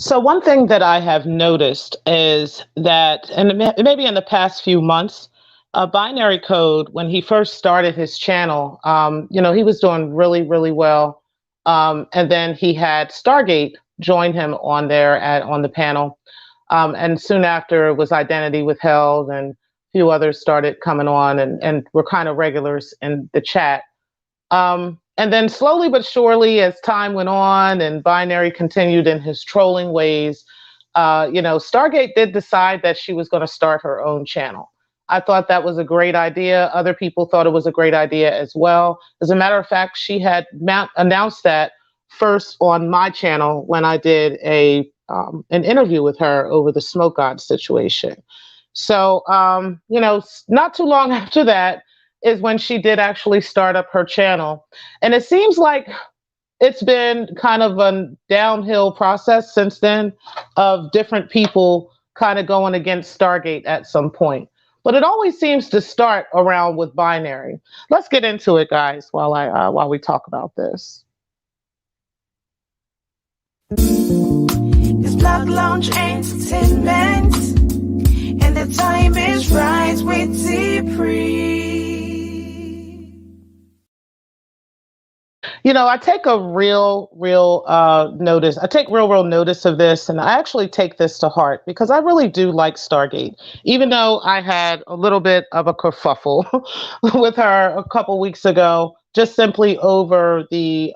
So one thing that I have noticed is that, and maybe in the past few months, Binary Code, when he first started his channel, he was doing really, really well. And then he had Stargate join him on on the panel. And soon after it was Identity Withheld and a few others started coming on and were kind of regulars in the chat. And then slowly but surely, as time went on and Binary continued in his trolling ways, Stargate did decide that she was going to start her own channel. I thought that was a great idea. Other people thought it was a great idea as well. As a matter of fact, she had announced that first on my channel when I did an interview with her over the Smoke God situation. So, not too long after that is when she did actually start up her channel. And it seems like it's been kind of a downhill process since then of different people kind of going against Stargate at some point. But it always seems to start around with Binary. Let's get into it, guys, while we talk about this. It's Block Lounge Entertainment, and the time is right with T-Pre. I take a real notice. I take real notice of this, and I actually take this to heart because I really do like Stargate, even though I had a little bit of a kerfuffle with her a couple weeks ago, just simply over the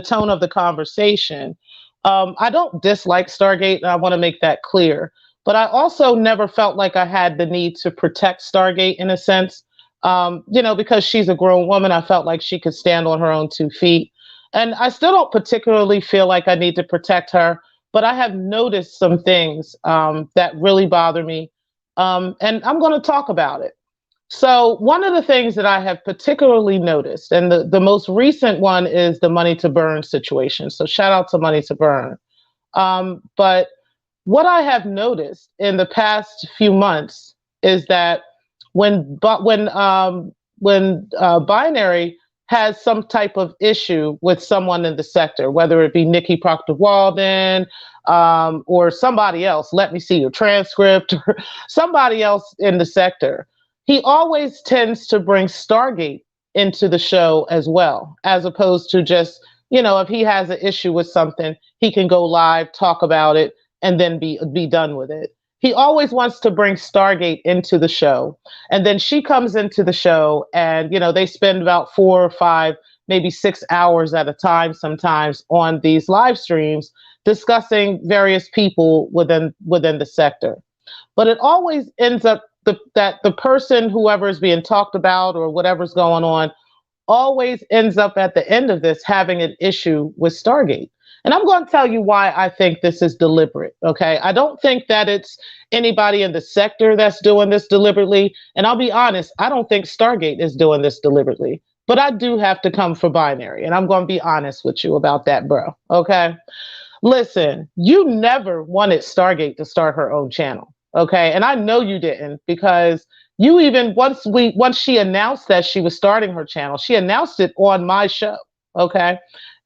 tone of the conversation. I don't dislike Stargate, and I want to make that clear. But I also never felt like I had the need to protect Stargate in a sense. Because she's a grown woman, I felt like she could stand on her own 2 feet. And I still don't particularly feel like I need to protect her, but I have noticed some things that really bother me. And I'm going to talk about it. So, one of the things that I have particularly noticed, and the most recent one is the Money to Burn situation. So, shout out to Money to Burn. But what I have noticed in the past few months is that when Binary has some type of issue with someone in the sector, whether it be Nikki Proctor Walden or somebody else, let me see your transcript, or somebody else in the sector, he always tends to bring Stargate into the show as well, as opposed to just, if he has an issue with something, he can go live, talk about it, and then be done with it. He always wants to bring Stargate into the show. And then she comes into the show and, they spend about 4 or 5, maybe 6 hours at a time sometimes on these live streams discussing various people within the sector. But it always ends up that the person, whoever is being talked about or whatever's going on, always ends up at the end of this having an issue with Stargate. And I'm going to tell you why I think this is deliberate. Okay. I don't think that it's anybody in the sector that's doing this deliberately. And I'll be honest, I don't think Stargate is doing this deliberately. But I do have to come for Binary. And I'm going to be honest with you about that, bro. Okay. Listen, you never wanted Stargate to start her own channel. Okay. And I know you didn't, because you even once she announced that she was starting her channel, she announced it on my show. Okay.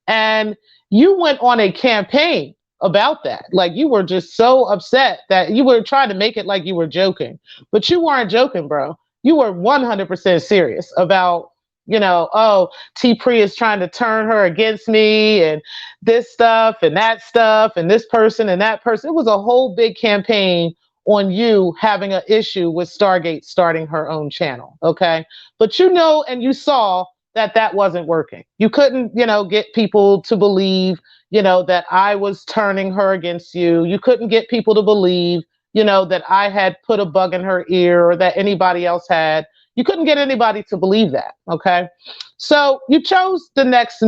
And you went on a campaign about that. Like, you were just so upset that you were trying to make it like you were joking, but you weren't joking, bro. You were 100% serious about, oh, T-Pre is trying to turn her against me and this stuff and that stuff and this person and that person. It was a whole big campaign on you having an issue with Stargate starting her own channel. Okay. But and you saw that wasn't working. You couldn't, get people to believe, that I was turning her against you. You couldn't get people to believe, that I had put a bug in her ear or that anybody else had. You couldn't get anybody to believe that. Okay. So you chose the next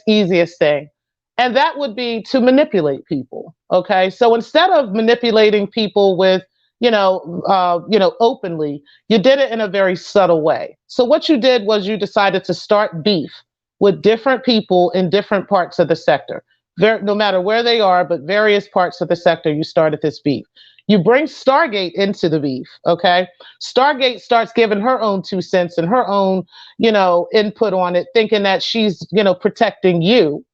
easiest thing. And that would be to manipulate people. Okay. So instead of manipulating people with, openly, you did it in a very subtle way. So what you did was you decided to start beef with different people in different parts of the sector. No matter where they are, but various parts of the sector, you started this beef. You bring Stargate into the beef, okay? Stargate starts giving her own 2 cents and her own, input on it, thinking that she's, protecting you.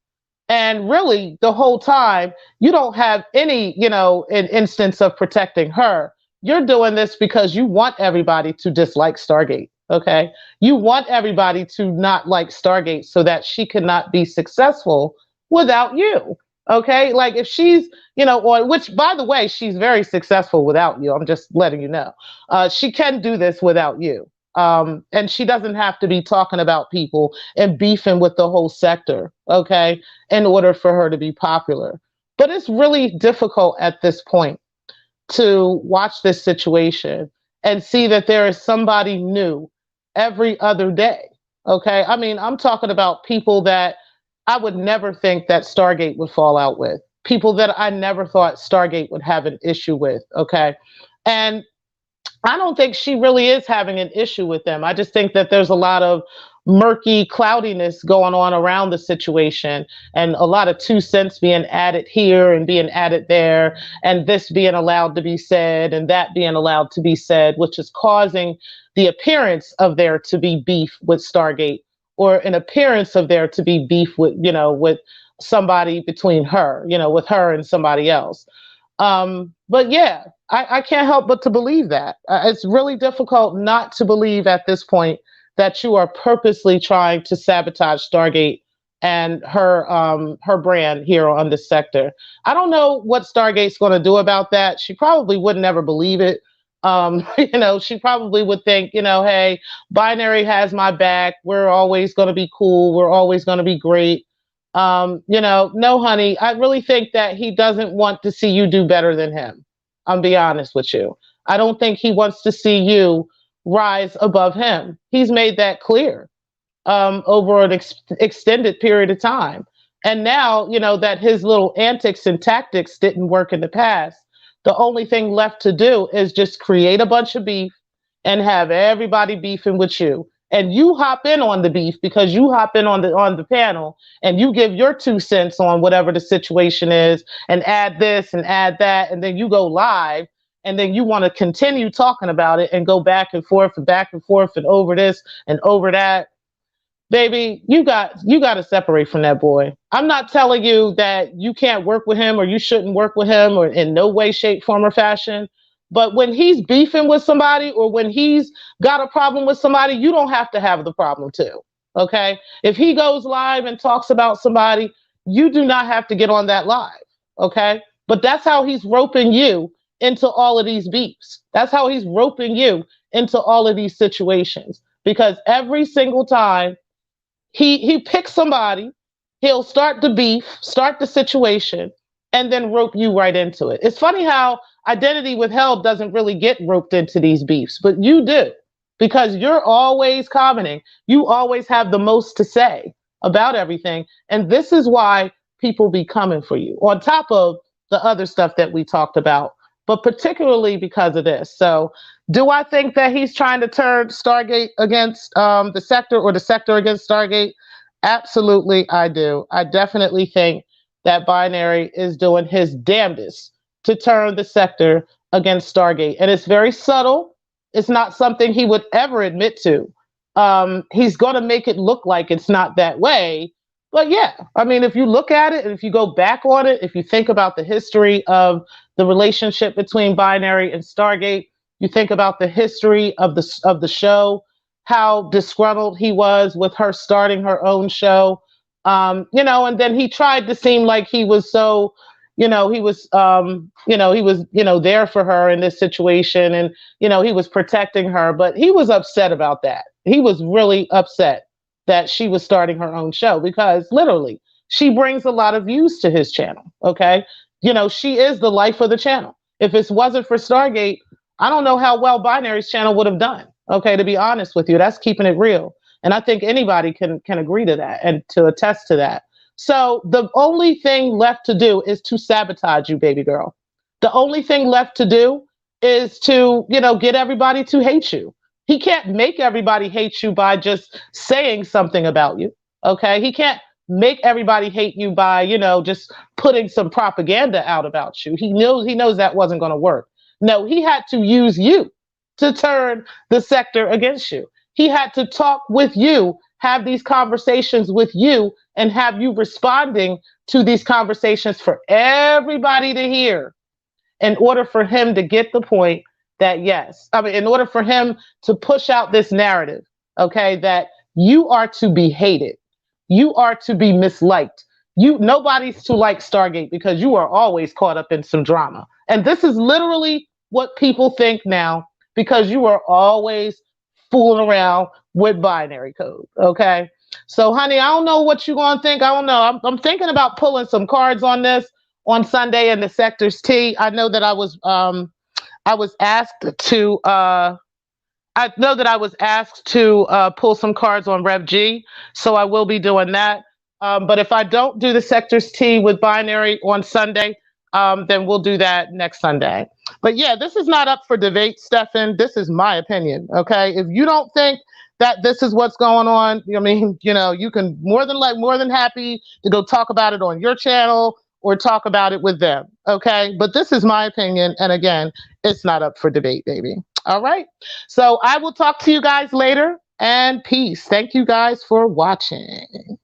And really, the whole time, you don't have any, an instance of protecting her. You're doing this because you want everybody to dislike Stargate. Okay. You want everybody to not like Stargate so that she cannot be successful without you. Okay. Like if she's, or which, by the way, she's very successful without you. I'm just letting you know. She can do this without you. And she doesn't have to be talking about people and beefing with the whole sector. Okay, in order for her to be popular. But it's really difficult at this point to watch this situation and see that there is somebody new every other day. Okay. I mean, I'm talking about people that I would never think that Stargate would fall out with, people that I never thought Stargate would have an issue with. Okay. And I don't think she really is having an issue with them. I just think that there's a lot of murky cloudiness going on around the situation and a lot of 2 cents being added here and being added there and this being allowed to be said and that being allowed to be said, which is causing the appearance of there to be beef with Stargate or an appearance of there to be beef with, with somebody between her, with her and somebody else. But yeah, I can't help but to believe that. It's really difficult not to believe at this point that you are purposely trying to sabotage Stargate and her brand here on this sector. I don't know what Stargate's going to do about that. She probably would never believe it. She probably would think, hey, Binary has my back. We're always going to be cool. We're always going to be great. No, honey, I really think that he doesn't want to see you do better than him. I'll be honest with you. I don't think he wants to see you rise above him. He's made that clear over an extended period of time. And now, that his little antics and tactics didn't work in the past. The only thing left to do is just create a bunch of beef and have everybody beefing with you. And you hop in on the beef because you hop in on the panel and you give your 2 cents on whatever the situation is and add this and add that. And then you go live and then you want to continue talking about it and go back and forth and over this and over that. Baby, you got to separate from that boy. I'm not telling you that you can't work with him or you shouldn't work with him or in no way, shape, form, or fashion. But when he's beefing with somebody or when he's got a problem with somebody, you don't have to have the problem too. Okay. If he goes live and talks about somebody, you do not have to get on that live. Okay. But that's how he's roping you into all of these beefs. That's how he's roping you into all of these situations. Because every single time he picks somebody, he'll start the beef, start the situation, and then rope you right into it. It's funny how Identity Withheld doesn't really get roped into these beefs, but you do because you're always commenting. You always have the most to say about everything. And this is why people be coming for you on top of the other stuff that we talked about, but particularly because of this. So do I think that he's trying to turn Stargate against the sector or the sector against Stargate? Absolutely, I do. I definitely think that Binary is doing his damnedest to turn the sector against Stargate. And it's very subtle. It's not something he would ever admit to. He's going to make it look like it's not that way. But yeah, I mean, if you look at it and if you go back on it, if you think about the history of the relationship between Binary and Stargate, you think about the history of the show, how disgruntled he was with her starting her own show, and then he tried to seem like he was so, he was, there for her in this situation, and he was protecting her, but he was upset about that. He was really upset that she was starting her own show because literally she brings a lot of views to his channel. Okay, she is the life of the channel. If it wasn't for Stargate, I don't know how well Binary's channel would have done. Okay, to be honest with you, that's keeping it real. And I think anybody can agree to that and to attest to that. So the only thing left to do is to sabotage you, baby girl. The only thing left to do is to, get everybody to hate you. He can't make everybody hate you by just saying something about you. Okay, he can't make everybody hate you by, just putting some propaganda out about you. He knows that wasn't going to work. No, he had to use you to turn the sector against you. He had to talk with you, have these conversations with you, and have you responding to these conversations for everybody to hear in order for him to get the point that yes, I mean, in order for him to push out this narrative, okay, that you are to be hated, you are to be misliked. Nobody's to like Stargate because you are always caught up in some drama. And this is literally what people think now because you are always fooling around with binary code. Okay. So, honey, I don't know what you're going to think. I don't know. I'm thinking about pulling some cards on this on Sunday in the Secktah'S T. I know that I was asked to pull some cards on Rev G, so I will be doing that. But if I don't do the Secktah'S T with binary on Sunday, then we'll do that next Sunday. But yeah, this is not up for debate, Stefan. This is my opinion. Okay, if you don't think that this is what's going on, I mean, you can more than happy to go talk about it on your channel or talk about it with them. Okay, but this is my opinion, and again, it's not up for debate, baby. All right. So I will talk to you guys later, and peace. Thank you guys for watching.